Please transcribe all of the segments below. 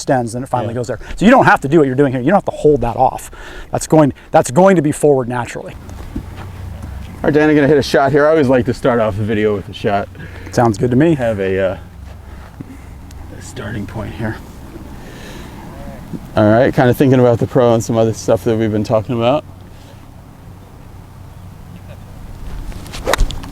extends and it finally goes there. So you don't have to do what you're doing here. You don't have to hold that off. That's going to be forward naturally. All right, Dan, I'm gonna hit a shot here. I always like to start off the video with a shot. Sounds good to me. Have a starting point here. All right, kind of thinking about the pro and some other stuff that we've been talking about.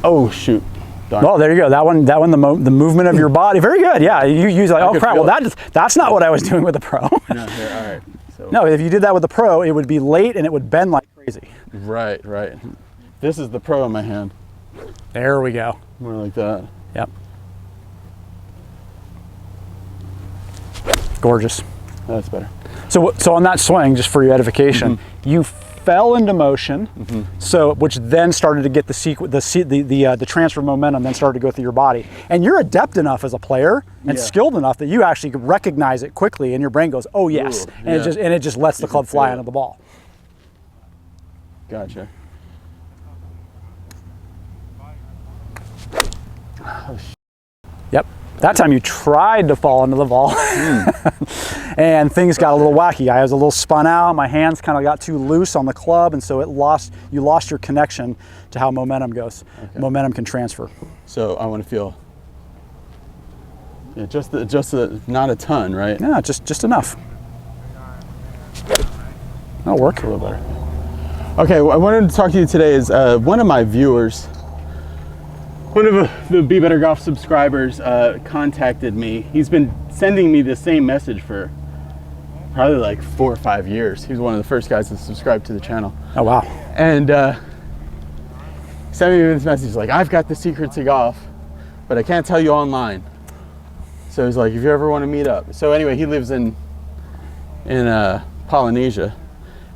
Oh shoot. Darn. Oh, there you go. That one, the movement of your body. Very good. Yeah, you use like, oh crap. Well, that's not what I was doing with the pro. No, here, all right. So. No, if you did that with the pro, it would be late and it would bend like crazy. Right, right. This is the pro in my hand. There we go. More like that. Yep. Gorgeous. That's better. So on that swing, just for your edification, you fell into motion, so which then started to get the transfer momentum, then started to go through your body. And you're adept enough as a player and skilled enough that you actually recognize it quickly, and your brain goes, "Oh yes," Ooh, and it just lets the club fly onto the ball. Gotcha. Oh, yep. That time you tried to fall into the ball and things got a little wacky. I was a little spun out, my hands kind of got too loose on the club, and so you lost your connection to how momentum goes. Okay. Momentum can transfer. So I want to feel, just not a ton, right? Yeah, just enough. That'll work. A little better. Okay, what I wanted to talk to you today is one of my viewers, one of the Be Better Golf subscribers contacted me. He's been sending me the same message for probably like 4 or 5 years. He was one of the first guys to subscribe to the channel. Oh, wow. And sent me this message like, I've got the secret to golf, but I can't tell you online. So he's like, if you ever want to meet up. So anyway, he lives in Polynesia,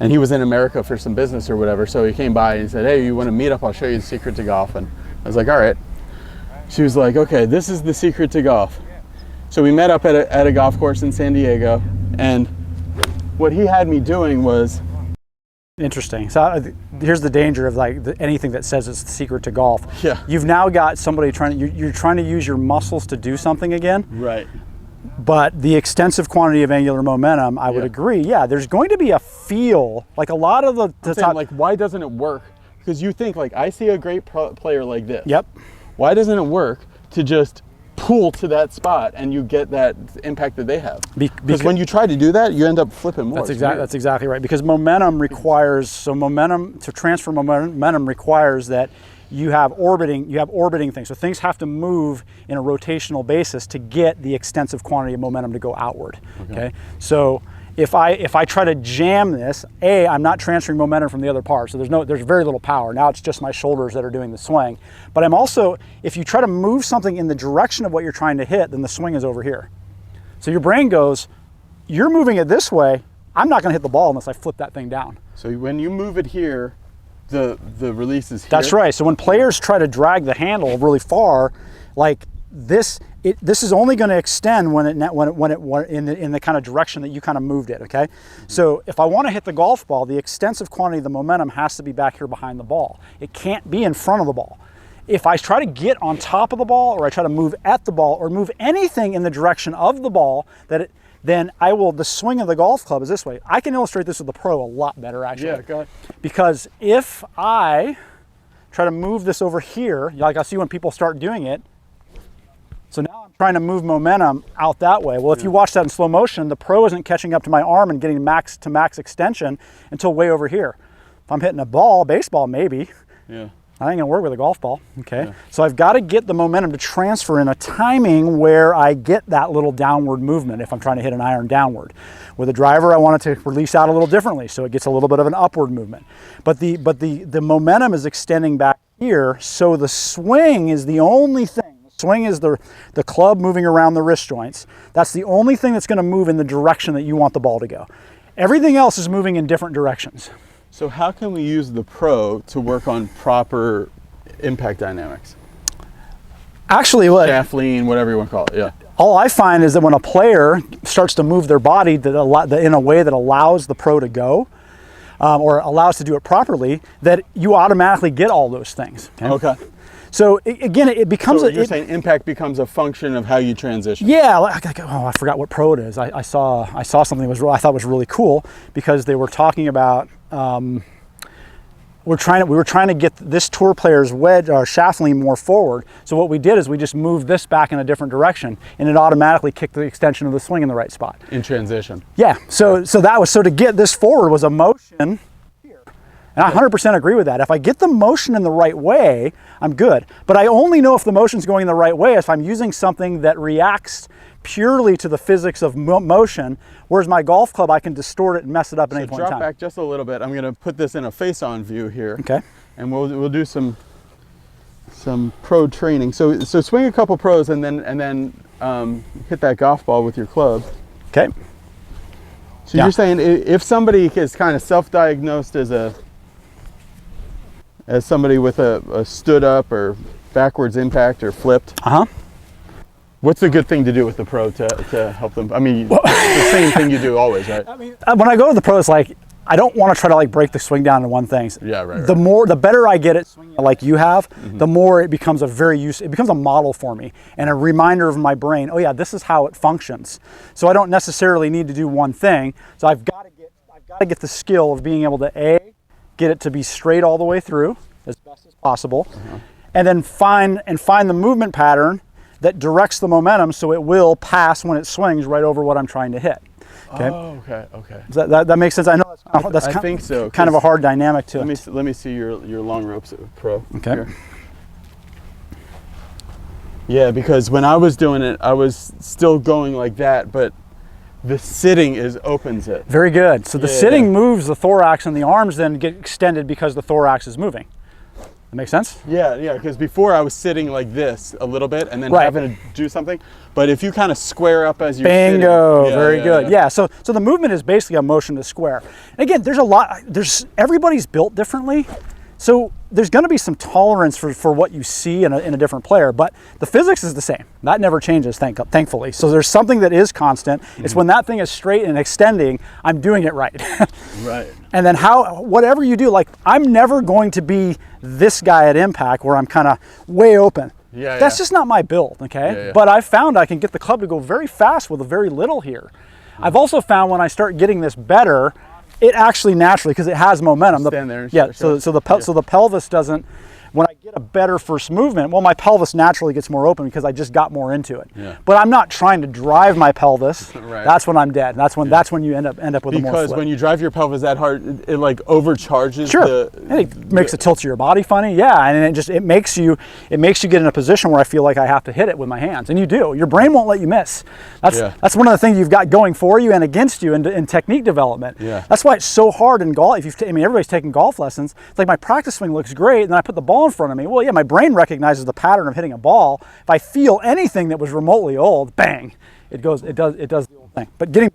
and he was in America for some business or whatever. So he came by and he said, hey, you want to meet up? I'll show you the secret to golf. And I was like, all right. She was like, okay, this is the secret to golf. So we met up at a golf course in San Diego, and what he had me doing was... Interesting. So here's the danger of like anything that says it's the secret to golf. Yeah. You've now got somebody you're trying to use your muscles to do something again. Right. But the extensive quantity of angular momentum, I would agree. Yeah, there's going to be a feel, like a lot of the top, like, why doesn't it work? Because you think, like, I see a great player like this. Yep. Why doesn't it work to just pull to that spot and you get that impact that they have? Because when you try to do that, you end up flipping more. That's exactly right. Because momentum requires, to transfer momentum requires that you have orbiting things. So things have to move in a rotational basis to get the extensive quantity of momentum to go outward. Okay. So if I try to jam this, I'm not transferring momentum from the other part, so there's very little power. Now it's just my shoulders that are doing the swing. But I'm also, if you try to move something in the direction of what you're trying to hit, then the swing is over here. So your brain goes, you're moving it this way, I'm not gonna hit the ball unless I flip that thing down. So when you move it here, the release is here? That's right. So when players try to drag the handle really far, like this is only going to extend when it in the kind of direction that you kind of moved it. Okay, so if I want to hit the golf ball, the extensive quantity of the momentum has to be back here behind the ball. It can't be in front of the ball. If I try to get on top of the ball, or I try to move at the ball, or move anything in the direction of the ball, then the swing of the golf club is this way. I can illustrate this with the pro a lot better, actually. Yeah, go ahead. Because if I try to move this over here, like I see when people start doing it, so now I'm trying to move momentum out that way. Well, if you watch that in slow motion, the pro isn't catching up to my arm and getting max to max extension until way over here. If I'm hitting a baseball maybe, I ain't gonna work with a golf ball, okay? Yeah. So I've got to get the momentum to transfer in a timing where I get that little downward movement if I'm trying to hit an iron downward. With a driver, I want it to release out a little differently, so it gets a little bit of an upward movement. But the momentum is extending back here, so the swing is the only thing. The swing is the club moving around the wrist joints. That's the only thing that's gonna move in the direction that you want the ball to go. Everything else is moving in different directions. So how can we use the pro to work on proper impact dynamics? Actually, shaft lean, whatever you want to call it, yeah. All I find is that when a player starts to move their body in a way that allows the pro to go, or allows to do it properly, that you automatically get all those things. Okay. So again, it becomes So you're saying impact becomes a function of how you transition. Yeah, oh, I forgot what pro it is. I saw something that I thought was really cool because they were talking about we were trying to get this tour player's wedge or shaft lean more forward. So what we did is we just moved this back in a different direction, and it automatically kicked the extension of the swing in the right spot. In transition. Yeah. So to get this forward was a motion. And I 100% agree with that. If I get the motion in the right way, I'm good. But I only know if the motion's going in the right way if I'm using something that reacts purely to the physics of motion, whereas my golf club, I can distort it and mess it up at any point in time. Drop back just a little bit. I'm going to put this in a face-on view here. Okay. And we'll do some pro training. So swing a couple pros and then hit that golf ball with your club. Okay. So you're saying if somebody is kind of self-diagnosed as somebody with a stood up or backwards impact or flipped, what's a good thing to do with the pro to help them? I mean, the same thing you do always, right? I mean, when I go to the pro, it's like, I don't want to try to like break the swing down into one thing. Yeah, right. The better I get at swinging like you have, the more it becomes it becomes a model for me and a reminder of my brain, oh yeah, this is how it functions. So I don't necessarily need to do one thing. So I've got to get the skill of being able to get it to be straight all the way through as best as possible, and then find the movement pattern that directs the momentum so it will pass when it swings right over what I'm trying to hit. Okay. Oh, okay. Does that makes sense? I know that's I think so. Kind of a hard dynamic to it. Let me see your long ropes pro. Okay. Here. Yeah, because when I was doing it, I was still going like that, but the sitting opens it. Very good. So the sitting moves the thorax, and the arms then get extended because the thorax is moving. That makes sense? Yeah, because before I was sitting like this a little bit and then having to do something. But if you kind of square up as you're Bingo, sitting. very good. Yeah, so the movement is basically a motion to square. And again, everybody's built differently. So there's going to be some tolerance for what you see in a different player, but the physics is the same. That never changes, thankfully. So there's something that is constant. It's when that thing is straight and extending, I'm doing it right. Right. And then whatever you do, like I'm never going to be this guy at impact where I'm kind of way open. Yeah, That's just not my build, okay? Yeah. But I've found I can get the club to go very fast with a very little here. I've also found when I start getting this better, it actually naturally, because it has momentum. Stand there. So the pelvis doesn't. When I get a better first movement, well, my pelvis naturally gets more open because I just got more into it. Yeah. But I'm not trying to drive my pelvis. Right. That's when I'm dead. That's when you end up with a more flip. Because when you drive your pelvis that hard, it like overcharges. Sure. It makes the tilt of your body funny. Yeah, and it makes you get in a position where I feel like I have to hit it with my hands, and you do. Your brain won't let you miss. That's one of the things you've got going for you and against you in technique development. Yeah. That's why it's so hard in golf. Everybody's taking golf lessons. It's like my practice swing looks great, and then I put the ball in front of me. Well, yeah, my brain recognizes the pattern of hitting a ball. If I feel anything that was remotely old, bang, it does the old thing. But getting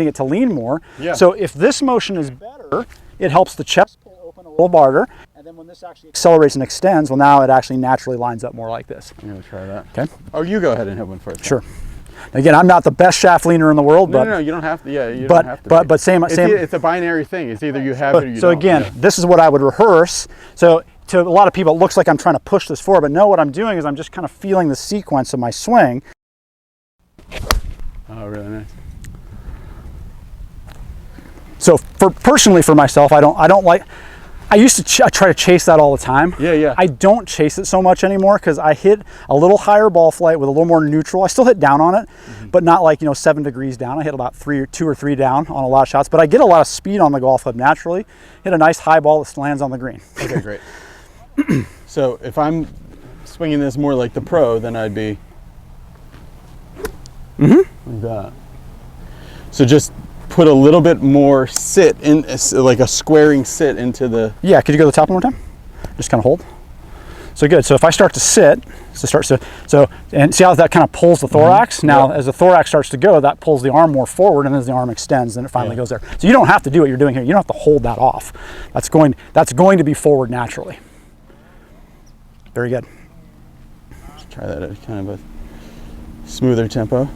it to lean more. Yeah. So if this motion is better, it helps the chest pull open a little harder. And then when this actually accelerates and extends, well, now it actually naturally lines up more like this. I'm gonna try that. Okay. Oh, you go ahead and hit one first. Sure. Again, I'm not the best shaft leaner in the world, but no, you don't have to. Yeah, you don't have to. But same. It's a binary thing. It's either you have it or you don't. So again, this is what I would rehearse. So to a lot of people, it looks like I'm trying to push this forward, but no, what I'm doing is I'm just kind of feeling the sequence of my swing. Oh, really nice. So personally for myself, I don't like. I used to try to chase that all the time. Yeah. I don't chase it so much anymore because I hit a little higher ball flight with a little more neutral. I still hit down on it, but not like 7 degrees down. I hit about 2 or 3 down on a lot of shots, but I get a lot of speed on the golf club naturally. Hit a nice high ball that lands on the green. Okay, great. So if I'm swinging this more like the pro, then I'd be like that. So just put a little bit more sit in, like a squaring sit into the. Yeah, could you go to the top one more time? Just kind of hold. So good. So if I start to sit, and see how that kind of pulls the thorax. Now, as the thorax starts to go, that pulls the arm more forward, and as the arm extends, then it finally goes there. So you don't have to do what you're doing here. You don't have to hold that off. That's going to be forward naturally. Very good. Let's try that at kind of a smoother tempo.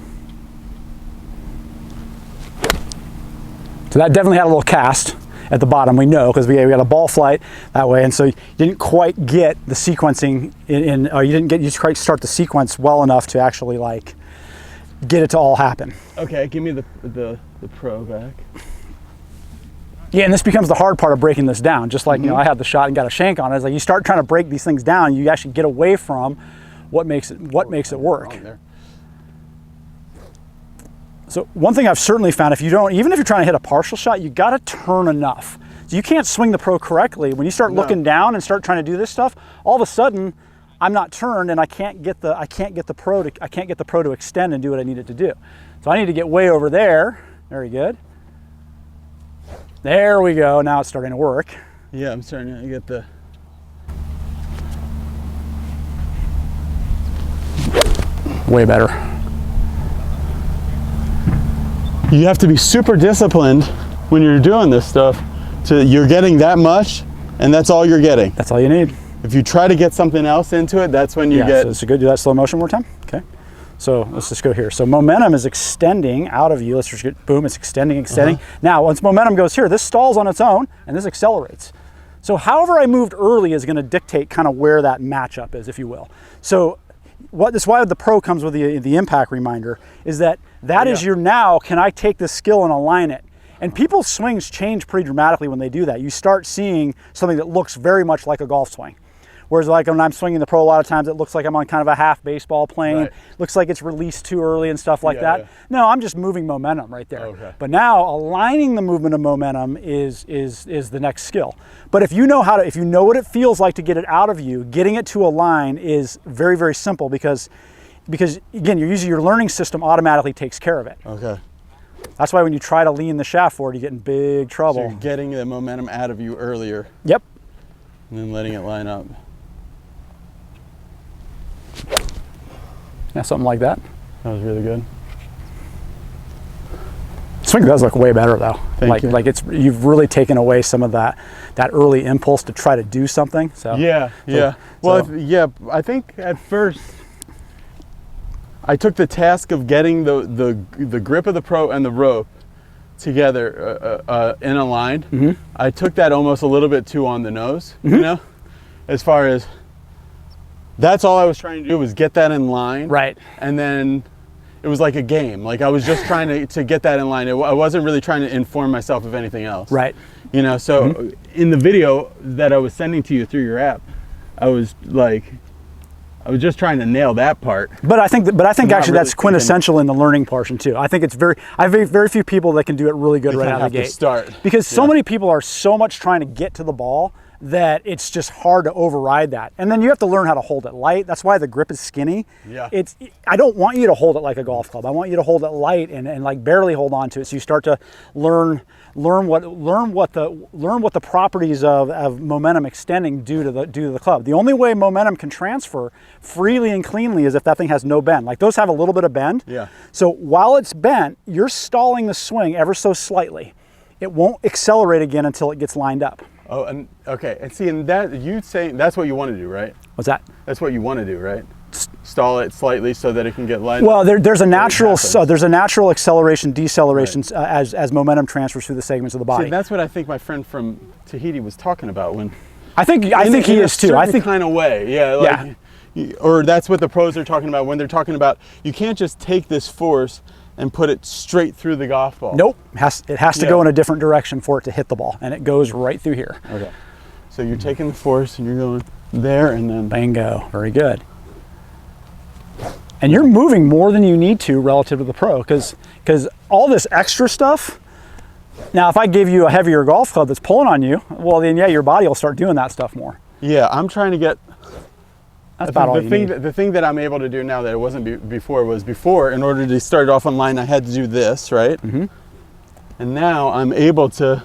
So that definitely had a little cast. at the bottom. We know because we got a ball flight that way, and so you didn't quite get the sequencing or you didn't quite start the sequence well enough to actually like get it to all happen. Okay, give me the pro back. Yeah, and this becomes the hard part of breaking this down. Just like, you know, I had the shot and got a shank on it. It's like you start trying to break these things down, you actually get away from what makes it work. So one thing I've certainly found, even if you're trying to hit a partial shot, you got to turn enough. So you can't swing the pro correctly. When you start looking down and start trying to do this stuff, all of a sudden I'm not turned and I can't get the pro to extend and do what I need it to do. So I need to get way over there. Very good. There we go. Now it's starting to work. Yeah, I'm starting to get the. Way better. You have to be super disciplined when you're doing this stuff. You're getting that much, and that's all you're getting. That's all you need. If you try to get something else into it, that's when you get. So it's good. Do that slow motion one more time. Okay. So let's just go here. So momentum is extending out of you. Let's just get, boom, it's extending. Now, once momentum goes here, this stalls on its own and this accelerates. So however I moved early is gonna dictate kind of where that matchup is, if you will. So that's why the pro comes with the impact reminder, is that is your now, can I take this skill and align it? And people's swings change pretty dramatically when they do that. You start seeing something that looks very much like a golf swing. Whereas like when I'm swinging the pro, a lot of times it looks like I'm on kind of a half baseball plane. Right. Looks like it's released too early and stuff like that. Yeah. No, I'm just moving momentum right there. Okay. But now aligning the movement of momentum is the next skill. But if you know what it feels like to get it out of you, getting it to align is very, very simple because again, you're using your learning system automatically takes care of it. Okay. That's why when you try to lean the shaft forward, you get in big trouble. So you're getting the momentum out of you earlier. Yep. And then letting it line up. Yeah, something like that. That was really good. Swing does look way better though. Thank you. Like you've really taken away some of that early impulse to try to do something. So yeah. I think at first I took the task of getting the grip of the pro and the rope together in a line. Mm-hmm. I took that almost a little bit too on the nose, you know, as far as. That's all I was trying to do was get that in line. Right. And then it was like a game. Like I was just trying to get that in line. I wasn't really trying to inform myself of anything else. Right. You know, so in the video that I was sending to you through your app, I was just trying to nail that part. But I think actually that's quintessential in the learning portion too. I think I have very few people that can do it really good right out of the gate. Start. Because so many people are so much trying to get to the ball that it's just hard to override that. And then you have to learn how to hold it light. That's why the grip is skinny. Yeah. I don't want you to hold it like a golf club. I want you to hold it light and like barely hold on to it. So you start to learn what the properties of momentum extending do to the club. The only way momentum can transfer freely and cleanly is if that thing has no bend. Like those have a little bit of bend. Yeah. So while it's bent, you're stalling the swing ever so slightly. It won't accelerate again until it gets lined up. Oh, and okay, and see, and that you saying that's what you want to do, right? What's that? That's what you want to do, right? Stall it slightly so that it can get lined up. Well, there's a natural acceleration, deceleration as momentum transfers through the segments of the body. See, that's what I think my friend from Tahiti was talking about when. I think he is too. I think kind of way, yeah. Or that's what the pros are talking about when they're talking about you can't just take this force and put it straight through the golf ball. Nope, it has to go in a different direction for it to hit the ball, and it goes right through here. Okay, so you're taking the force and you're going there and then. Bingo, very good. And you're moving more than you need to relative to the pro, because all this extra stuff, now if I give you a heavier golf club that's pulling on you, well then yeah, your body will start doing that stuff more. Yeah, I'm trying to get. That's about all you need. The thing that I'm able to do now that it wasn't before, in order to start off online, I had to do this, right? Mm-hmm. And now I'm able to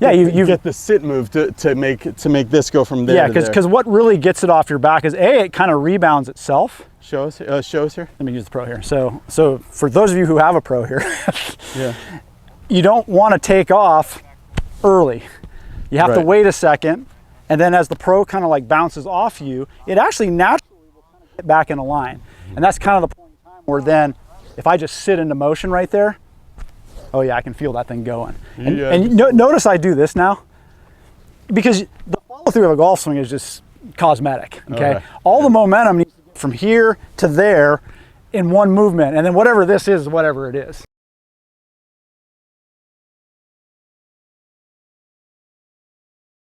you get the sit move to make this go from there to there. Yeah, because what really gets it off your back is it kind of rebounds itself. Show us here. Let me use the pro here. So for those of you who have a pro here, yeah, you don't want to take off early. You have to wait a second. And then as the pro kind of like bounces off you, it actually naturally will kind of get back in a line. And that's kind of the point in time where then, if I just sit into motion right there, Oh yeah, I can feel that thing going. And, Yeah. and notice I do this now, because the follow through of a golf swing is just cosmetic. Okay, Okay. all the momentum needs to get from here to there in one movement, and then whatever this is, whatever it is.